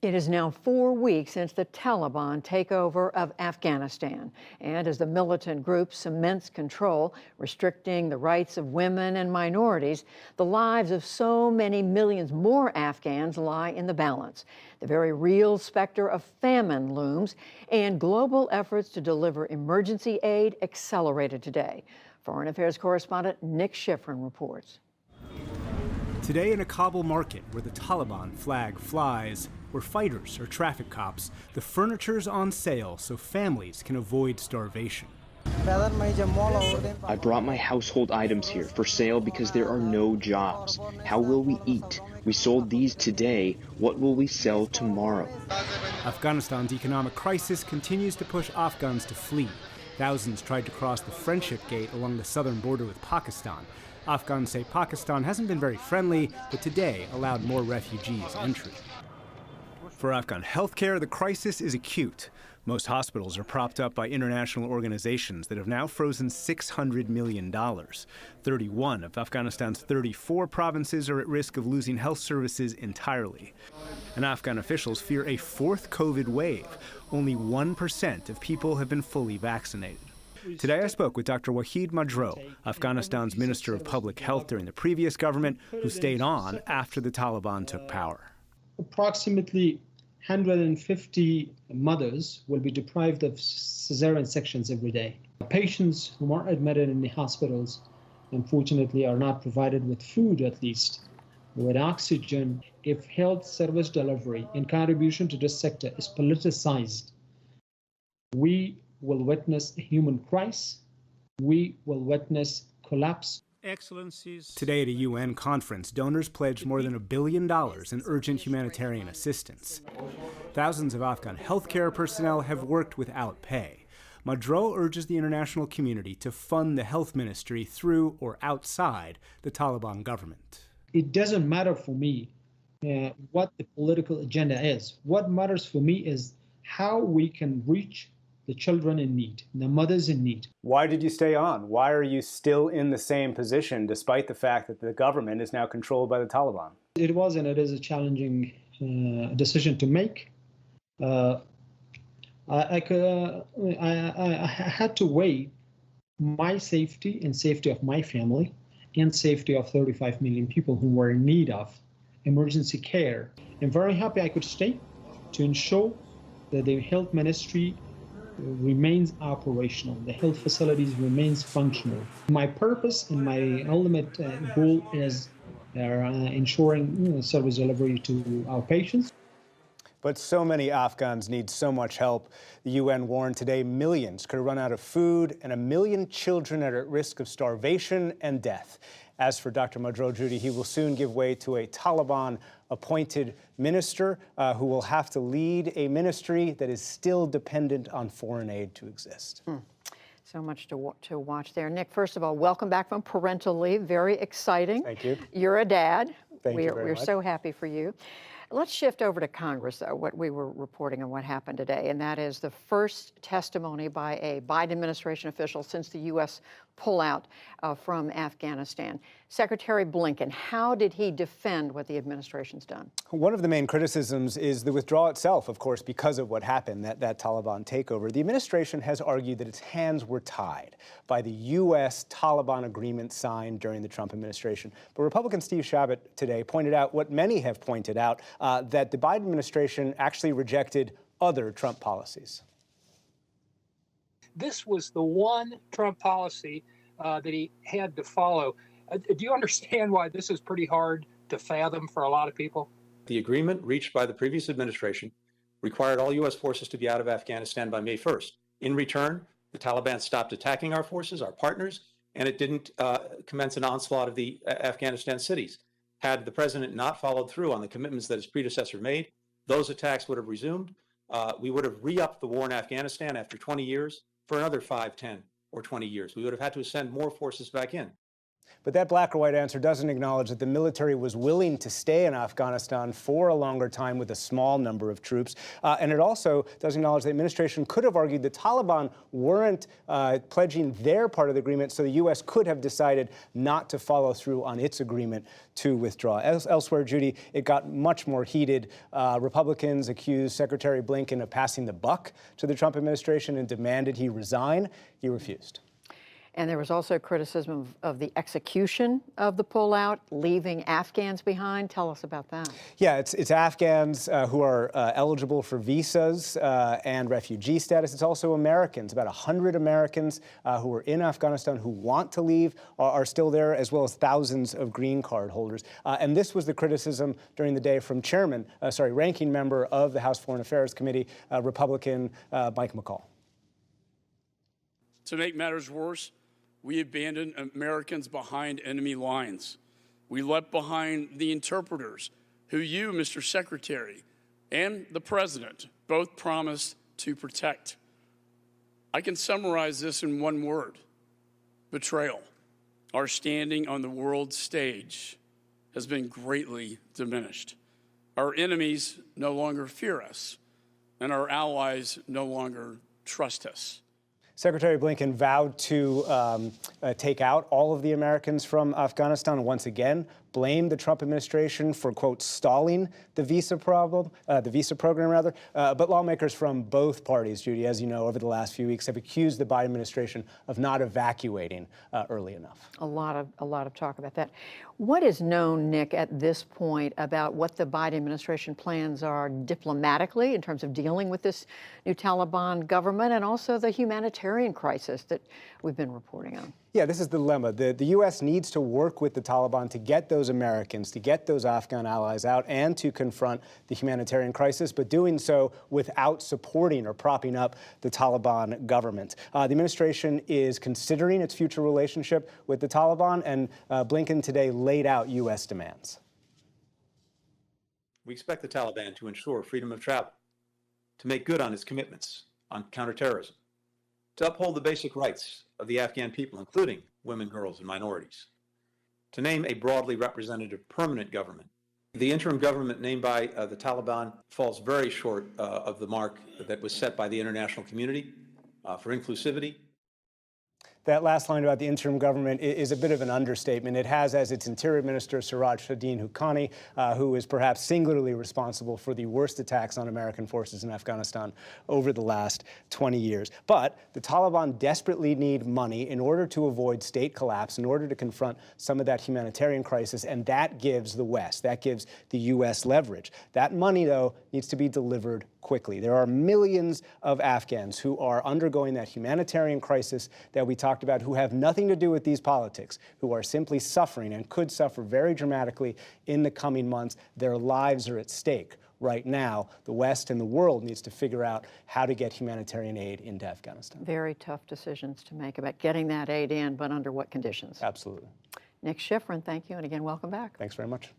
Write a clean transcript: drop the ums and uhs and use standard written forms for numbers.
It is now 4 weeks since the Taliban takeover of Afghanistan. And as the militant group cements control, restricting the rights of women and minorities, the lives of so many millions more Afghans lie in the balance. The very real specter of famine looms, and global efforts to deliver emergency aid accelerated today. Foreign Affairs correspondent Nick Schifrin reports. Today in a Kabul market where the Taliban flag flies, where fighters are traffic cops, the furniture's on sale so families can avoid starvation. I brought my household items here for sale because there are no jobs. How will we eat? We sold these today. What will we sell tomorrow? Afghanistan's economic crisis continues to push Afghans to flee. Thousands tried to cross the Friendship Gate along the southern border with Pakistan. Afghans say Pakistan hasn't been very friendly, but today allowed more refugees entry. For Afghan healthcare, the crisis is acute. Most hospitals are propped up by international organizations that have now frozen $600 million. 31 of Afghanistan's 34 provinces are at risk of losing health services entirely. And Afghan officials fear a fourth COVID wave. Only 1% of people have been fully vaccinated. Today I spoke with Dr. Wahid Madro, Afghanistan's Minister of Public Health during the previous government, who stayed on after the Taliban took power. Approximately 150 mothers will be deprived of cesarean sections every day. Patients who are admitted in the hospitals, unfortunately, are not provided with food, at least, with oxygen. If health service delivery and contribution to this sector is politicized, we will witness a human crisis. We will witness collapse. Excellencies. Today at a UN conference, donors pledged more than $1 billion in urgent humanitarian assistance. Thousands of Afghan healthcare personnel have worked without pay. Madro urges the international community to fund the health ministry through or outside the Taliban government. It doesn't matter for me what the political agenda is. What matters for me is how we can reach the children in need, the mothers in need. Why did you stay on? Why are you still in the same position despite the fact that the government is now controlled by the Taliban? It was and it is a challenging decision to make. I had to weigh my safety and safety of my family and safety of 35 million people who were in need of emergency care. I'm very happy I could stay to ensure that the health ministry remains operational, the health facilities remains functional. My purpose and my ultimate goal is ensuring service delivery to our patients. But so many Afghans need so much help. The UN warned today millions could run out of food and 1 million children are at risk of starvation and death. As for Dr. Madro, Judy, he will soon give way to a Taliban-appointed minister who will have to lead a ministry that is still dependent on foreign aid to exist. So much to watch there. Nick, first of all, welcome back from parental leave. Very exciting. Thank you. You're a dad. Thank you very We're much. so happy for you. Let's shift over to Congress, though, what we were reporting on what happened today, and that is the first testimony by a Biden administration official since the U.S. pullout from Afghanistan. Secretary Blinken, how did he defend what the administration's done? One of the main criticisms is the withdrawal itself, of course, because of what happened, that Taliban takeover. The administration has argued that its hands were tied by the U.S. Taliban agreement signed during the Trump administration. But Republican Steve Chabot today pointed out what many have pointed out, that the Biden administration actually rejected other Trump policies. This was the one Trump policy that he had to follow. Do you understand why this is pretty hard to fathom for a lot of people? The agreement reached by the previous administration required all U.S. forces to be out of Afghanistan by May 1st. In return, the Taliban stopped attacking our forces, our partners, and it didn't commence an onslaught of the Afghanistan cities. Had the president not followed through on the commitments that his predecessor made, those attacks would have resumed. We would have re-upped the war in Afghanistan after 20 years for another 5, 10, or 20 years. We would have had to send more forces back in. But that black or white answer doesn't acknowledge that the military was willing to stay in Afghanistan for a longer time with a small number of troops. And it also doesn't acknowledge the administration could have argued the Taliban weren't pledging their part of the agreement, so the U.S. could have decided not to follow through on its agreement to withdraw. Elsewhere, Judy, it got much more heated. Republicans accused Secretary Blinken of passing the buck to the Trump administration and demanded he resign. He refused. And there was also criticism of the execution of the pullout, leaving Afghans behind. Tell us about that. Yeah, it's Afghans who are eligible for visas and refugee status. It's also Americans. About 100 Americans who are in Afghanistan who want to leave are still there, as well as thousands of green card holders. And this was the criticism during the day from ranking member of the House Foreign Affairs Committee, Republican Mike McCaul. To make matters worse, we abandoned Americans behind enemy lines. We left behind the interpreters who you, Mr. Secretary, and the President both promised to protect. I can summarize this in one word: betrayal. Our standing on the world stage has been greatly diminished. Our enemies no longer fear us, and our allies no longer trust us. Secretary Blinken vowed to take out all of the Americans from Afghanistan, and once again blamed the Trump administration for, quote, stalling the visa program. But lawmakers from both parties, Judy, as you know, over the last few weeks have accused the Biden administration of not evacuating early enough. A lot of talk about that. What is known, Nick, at this point about what the Biden administration plans are diplomatically in terms of dealing with this new Taliban government and also the humanitarian crisis that we've been reporting on? Yeah, this is the dilemma. The U.S. needs to work with the Taliban to get those Americans, to get those Afghan allies out, and to confront the humanitarian crisis, but doing so without supporting or propping up the Taliban government. The administration is considering its future relationship with the Taliban, and Blinken today laid out U.S. demands. We expect the Taliban to ensure freedom of travel, to make good on its commitments on counterterrorism, to uphold the basic rights of the Afghan people, including women, girls, and minorities, to name a broadly representative permanent government. The interim government named by the Taliban falls very short of the mark that was set by the international community for inclusivity. That last line about the interim government is a bit of an understatement. It has as its interior minister Siraj Shadeen Haqqani, who is perhaps singularly responsible for the worst attacks on American forces in Afghanistan over the last 20 years. But the Taliban desperately need money in order to avoid state collapse, in order to confront some of that humanitarian crisis, and that gives the West, that gives the U.S. leverage. That money, though, needs to be delivered quickly. There are millions of Afghans who are undergoing that humanitarian crisis that we talked about, who have nothing to do with these politics, who are simply suffering and could suffer very dramatically in the coming months. Their lives are at stake. Right now, the West and the world needs to figure out how to get humanitarian aid into Afghanistan. Very tough decisions to make about getting that aid in, but under what conditions? Absolutely. Nick Schifrin, thank you, and again, welcome back. Thanks very much.